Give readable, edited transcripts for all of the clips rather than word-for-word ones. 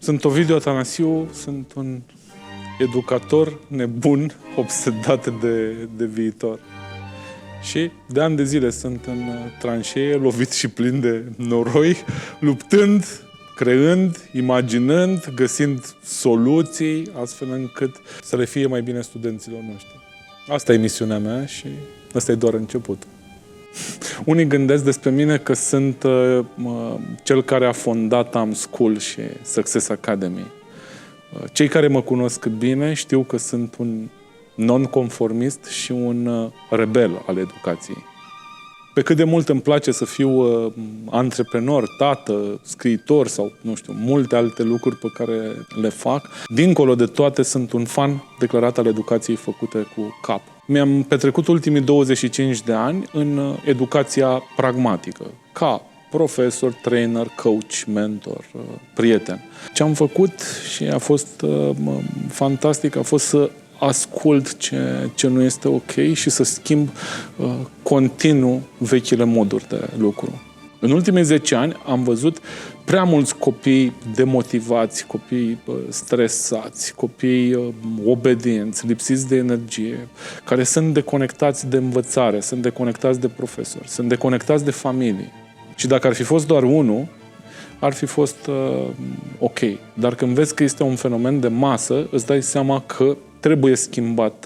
Sunt Ovidiu Atanasiu, sunt un educator nebun, obsedat de viitor. Și de ani de zile sunt în tranșee, lovit și plin de noroi, luptând, creând, imaginând, găsind soluții, astfel încât să le fie mai bine studenților noștri. Asta e misiunea mea și ăsta e doar începutul. Unii gândesc despre mine că sunt cel care a fondat Am School și Success Academy. Cei care mă cunosc bine știu că sunt un nonconformist și un rebel al educației. Pe cât de mult îmi place să fiu antreprenor, tată, scriitor sau, nu știu, multe alte lucruri pe care le fac, dincolo de toate sunt un fan declarat al educației făcute cu cap. Mi-am petrecut ultimii 25 de ani în educația pragmatică, ca profesor, trainer, coach, mentor, prieten. Ce am făcut și a fost fantastic a fost să ascult ce nu este ok și să schimb continuu vechile moduri de lucru. În ultimii 10 ani am văzut prea mulți copii demotivați, copii stresați, copii obedienți, lipsiți de energie, care sunt deconectați de învățare, sunt deconectați de profesori, sunt deconectați de familie. Și dacă ar fi fost doar unul, ar fi fost ok. Dar când vezi că este un fenomen de masă, îți dai seama că trebuie schimbat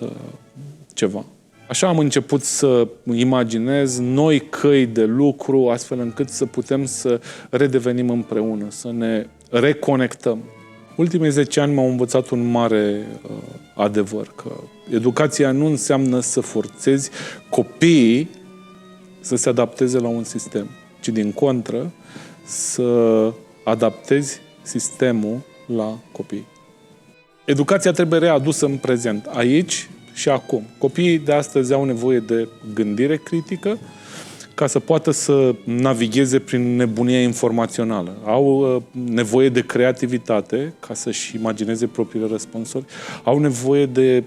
ceva. Așa am început să imaginez noi căi de lucru, astfel încât să putem să redevenim împreună, să ne reconectăm. Ultimii 10 ani m-au învățat un mare adevăr, că educația nu înseamnă să forțezi copiii să se adapteze la un sistem, ci din contră să adaptezi sistemul la copii. Educația trebuie readusă în prezent, aici și acum. Copiii de astăzi au nevoie de gândire critică ca să poată să navigheze prin nebunia informațională. Au nevoie de creativitate ca să-și imagineze propriile răspunsuri. Au nevoie de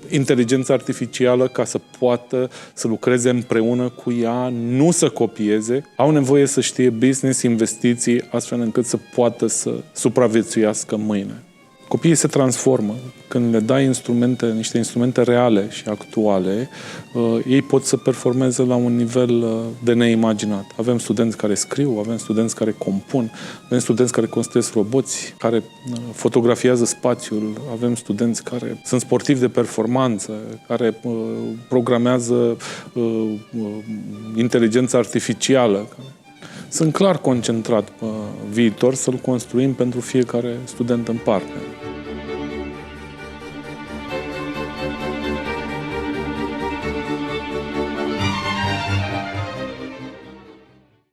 inteligență artificială ca să poată să lucreze împreună cu ea, nu să copieze. Au nevoie să știe business, investiții, astfel încât să poată să supraviețuiască mâine. Copiii se transformă. Când le dai niște instrumente reale și actuale, ei pot să performeze la un nivel de neimaginat. Avem studenți care scriu, avem studenți care compun, avem studenți care construiesc roboți, care fotografiază spațiul, avem studenți care sunt sportivi de performanță, care programează inteligența artificială. Sunt clar concentrat pe viitor să-l construim pentru fiecare student în parte.